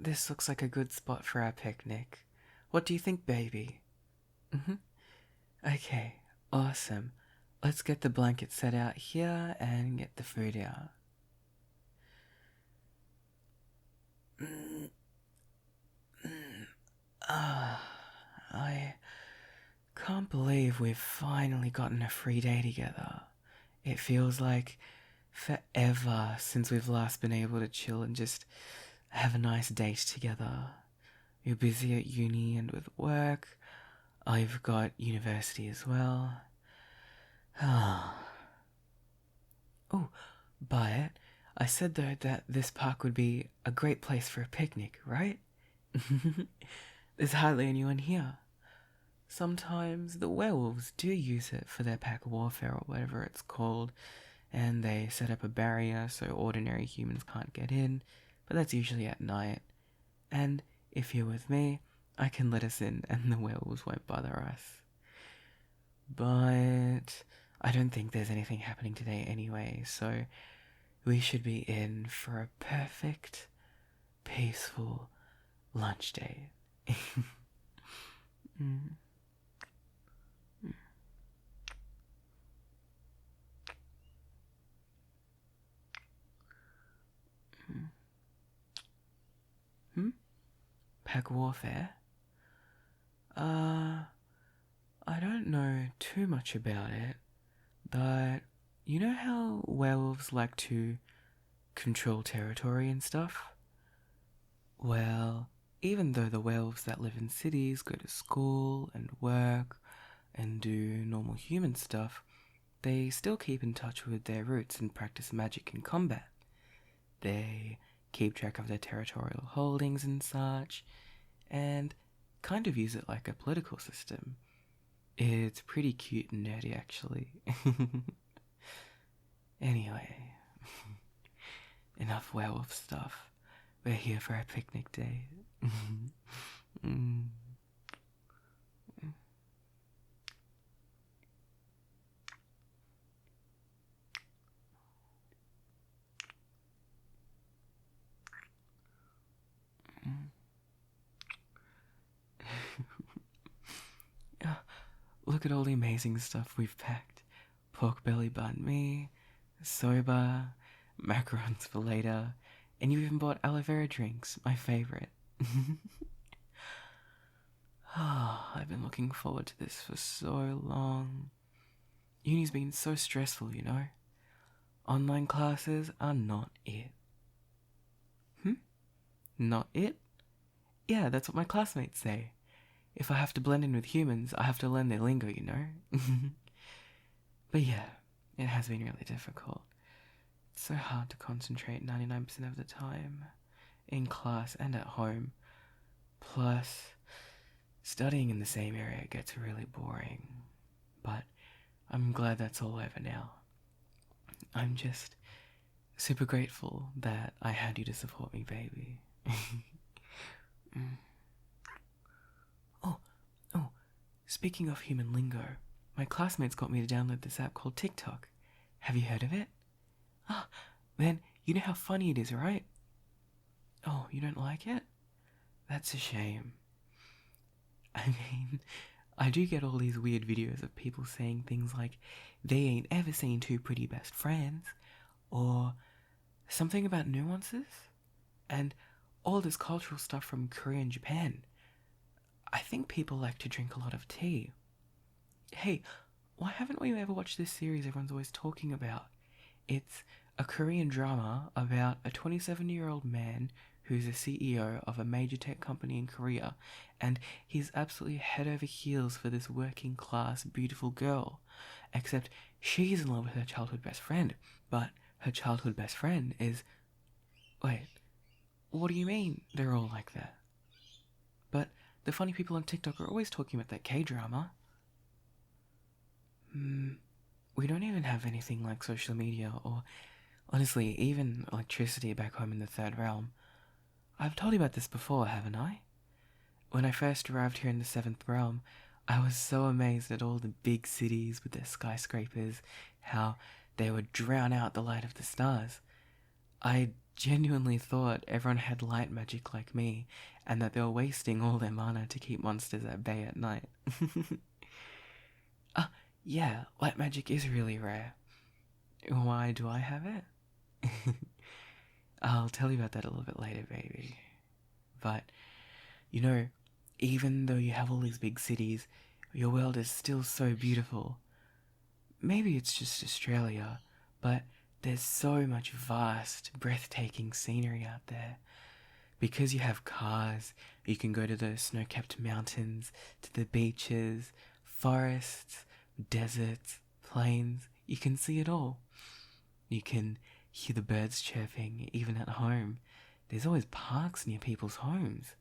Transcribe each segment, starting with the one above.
this looks like a good spot for our picnic. What do you think, baby? Okay, awesome. Let's get the blanket set out here and get the food out. I can't believe we've finally gotten a free day together. It feels like forever since we've last been able to chill and just have a nice date together. You're busy at uni and with work. I've got university as well. Oh, but I said though that this park would be a great place for a picnic, right? There's hardly anyone here. Sometimes the werewolves do use it for their pack warfare or whatever it's called, and they set up a barrier so ordinary humans can't get in, but that's usually at night. And if you're with me, I can let us in and the werewolves won't bother us. But I don't think there's anything happening today anyway, so we should be in for a perfect, peaceful lunch date. Pack warfare? I don't know too much about it, but you know how werewolves like to control territory and stuff? Well, even though the werewolves that live in cities go to school and work and do normal human stuff, they still keep in touch with their roots and practice magic and combat. They keep track of their territorial holdings and such, and kind of use it like a political system. It's pretty cute and nerdy, actually. Anyway, enough werewolf stuff. We're here for a picnic date. Look at all the amazing stuff we've packed. Pork belly banh mi, soba, macarons for later, and you even bought aloe vera drinks, my favourite. I've been looking forward to this for so long. Uni's been so stressful, you know. Online classes are not it. Not it? Yeah, that's what my classmates say. If I have to blend in with humans, I have to learn their lingo, you know? But yeah, it has been really difficult. It's so hard to concentrate 99% of the time, in class and at home. Plus, studying in the same area gets really boring. But I'm glad that's all over now. I'm just super grateful that I had you to support me, baby. Oh, speaking of human lingo, my classmates got me to download this app called TikTok. Have you heard of it? Man, you know how funny it is, right? Oh, you don't like it? That's a shame. I mean, I do get all these weird videos of people saying things like, they ain't ever seen two pretty best friends, or something about nuances, and all this cultural stuff from Korea and Japan. I think people like to drink a lot of tea. Hey, why haven't we ever watched this series everyone's always talking about? It's a Korean drama about a 27-year-old man who's a CEO of a major tech company in Korea, and he's absolutely head over heels for this working class, beautiful girl. Except she's in love with her childhood best friend, but her childhood best friend is... Wait, what do you mean they're all like that? But the funny people on TikTok are always talking about that K-drama. We don't even have anything like social media or, honestly, even electricity back home in the third realm. I've told you about this before, haven't I? When I first arrived here in the seventh realm, I was so amazed at all the big cities with their skyscrapers, how they would drown out the light of the stars. I genuinely thought everyone had light magic like me, and that they were wasting all their mana to keep monsters at bay at night. Ah, yeah, light magic is really rare. Why do I have it? I'll tell you about that a little bit later, baby. But, you know, even though you have all these big cities, your world is still so beautiful. Maybe it's just Australia, but there's so much vast, breathtaking scenery out there. Because you have cars, you can go to the snow-capped mountains, to the beaches, forests, deserts, plains. You can see it all. You can hear the birds chirping, even at home. There's always parks near people's homes.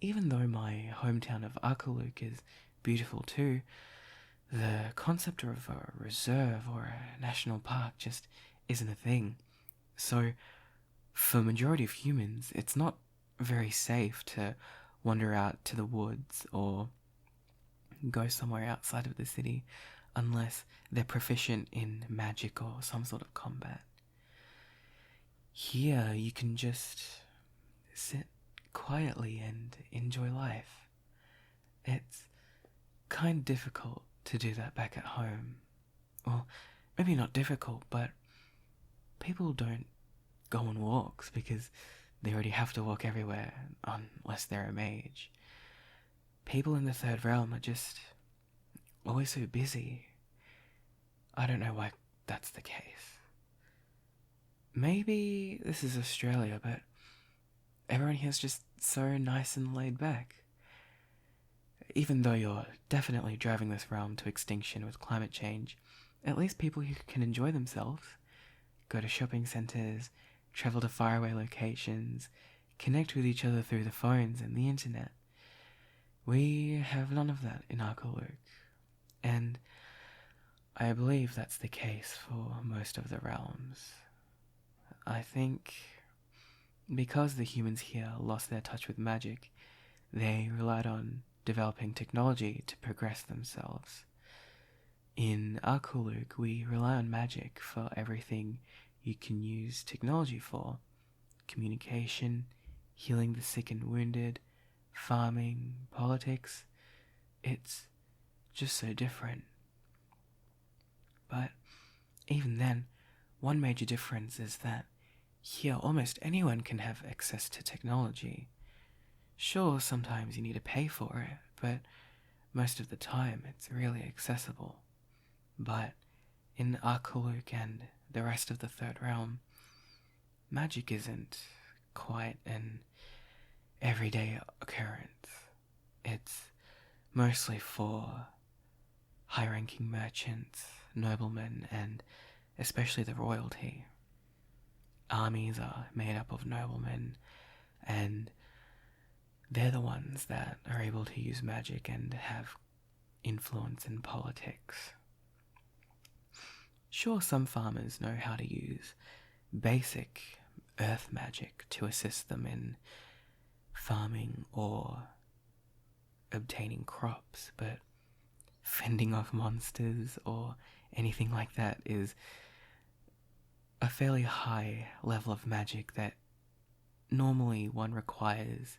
Even though my hometown of Arkaluk is beautiful too, the concept of a reserve or a national park just isn't a thing. So, for majority of humans, it's not very safe to wander out to the woods or go somewhere outside of the city unless they're proficient in magic or some sort of combat. Here, you can just sit quietly and enjoy life. It's kind of difficult to do that back at home. Well, maybe not difficult, but people don't go on walks because they already have to walk everywhere unless they're a mage. People in the third realm are just always so busy. I don't know why that's the case. Maybe this is Australia, but everyone here's just so nice and laid back. Even though you're definitely driving this realm to extinction with climate change, at least people here can enjoy themselves, go to shopping centres, travel to faraway locations, connect with each other through the phones and the internet. We have none of that in Arkaluk, and I believe that's the case for most of the realms. I think because the humans here lost their touch with magic, they relied on developing technology to progress themselves. In Arkaluk, we rely on magic for everything you can use technology for. Communication, healing the sick and wounded, farming, politics. It's just so different. But even then, one major difference is that here almost anyone can have access to technology. Sure, sometimes you need to pay for it, but most of the time it's really accessible. But in Arkaluk and the rest of the third realm, magic isn't quite an everyday occurrence. It's mostly for high-ranking merchants, noblemen, and especially the royalty. Armies are made up of noblemen, and they're the ones that are able to use magic and have influence in politics. Sure, some farmers know how to use basic earth magic to assist them in farming or obtaining crops, but fending off monsters or anything like that is a fairly high level of magic that normally one requires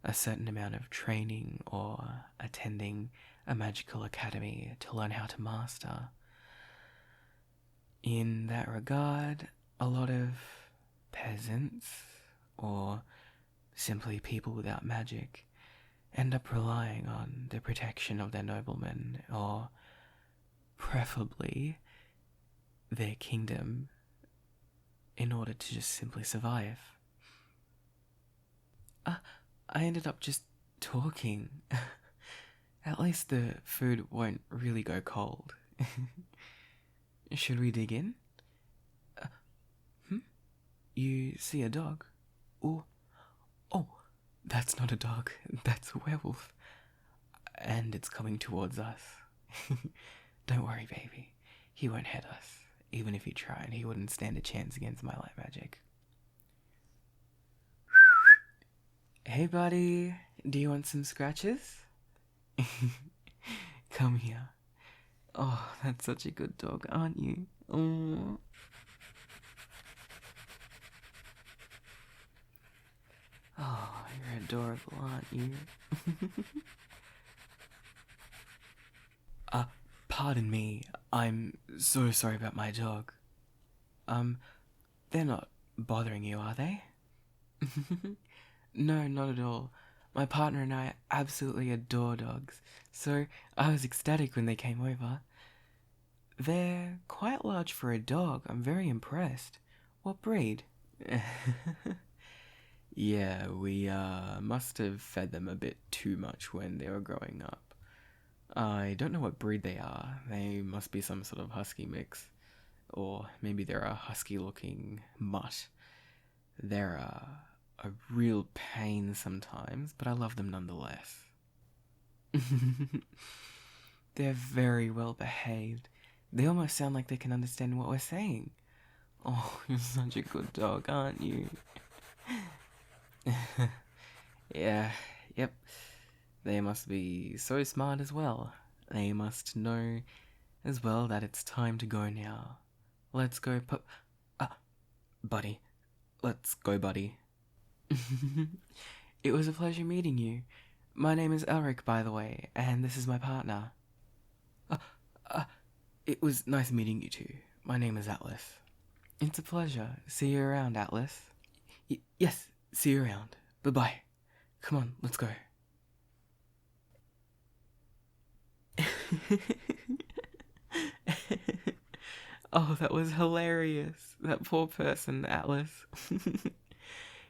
a certain amount of training or attending a magical academy to learn how to master. In that regard, a lot of peasants, or simply people without magic, end up relying on the protection of their noblemen, or preferably their kingdom, in order to just simply survive. I ended up just talking. At least the food won't really go cold. Should we dig in? You see a dog? Oh, that's not a dog. That's a werewolf. And it's coming towards us. Don't worry, baby. He won't hit us. Even if he tried, he wouldn't stand a chance against my light magic. Hey, buddy. Do you want some scratches? Come here. Oh, that's such a good dog, aren't you? Oh. You're adorable, aren't you? uh, Pardon me. I'm so sorry about my dog. They're not bothering you, are they? No, not at all. My partner and I absolutely adore dogs, so I was ecstatic when they came over. They're quite large for a dog. I'm very impressed. What breed? Yeah, we must have fed them a bit too much when they were growing up. I don't know what breed they are. They must be some sort of husky mix. Or maybe they're a husky looking mutt. They're a real pain sometimes, but I love them nonetheless. They're very well behaved. They almost sound like they can understand what we're saying. Oh, you're such a good dog, aren't you? Yeah, yep. They must be so smart as well. They must know as well that it's time to go now. Let's go, buddy. Let's go, buddy. It was a pleasure meeting you. My name is Elric, by the way, and this is my partner. Uh, uh, it was nice meeting you too. My name is Atlas. It's a pleasure. See you around, Atlas. Yes, see you around. Bye-bye. Come on, let's go. Oh, that was hilarious. That poor person, Atlas.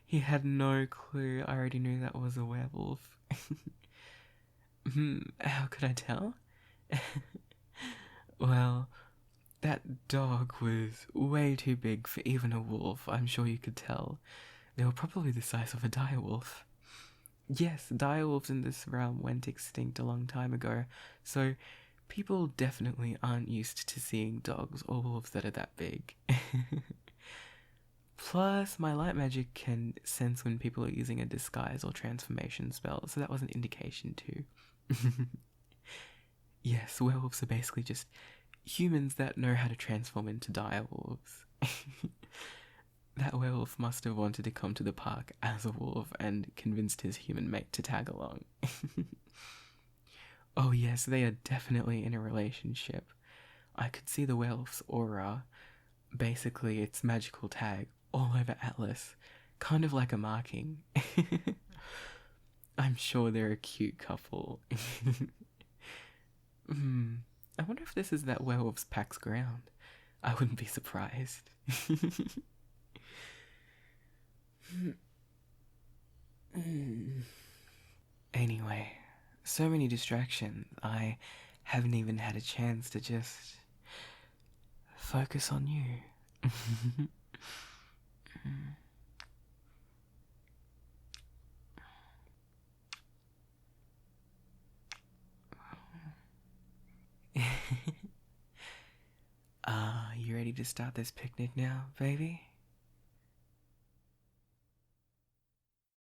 He had no clue. I already knew that was a werewolf. How could I tell? Well, that dog was way too big for even a wolf. I'm sure you could tell. They were probably the size of a direwolf. Yes, direwolves in this realm went extinct a long time ago, so people definitely aren't used to seeing dogs or wolves that are that big. Plus, my light magic can sense when people are using a disguise or transformation spell, so that was an indication too. Yes, werewolves are basically just humans that know how to transform into direwolves. That werewolf must have wanted to come to the park as a wolf and convinced his human mate to tag along. Oh yes, they are definitely in a relationship. I could see the werewolf's aura, basically its magical tag, all over Atlas, kind of like a marking. I'm sure they're a cute couple. I wonder if this is that werewolf's pax ground. I wouldn't be surprised. Anyway, so many distractions. I haven't even had a chance to just focus on you. You ready to start this picnic now, baby?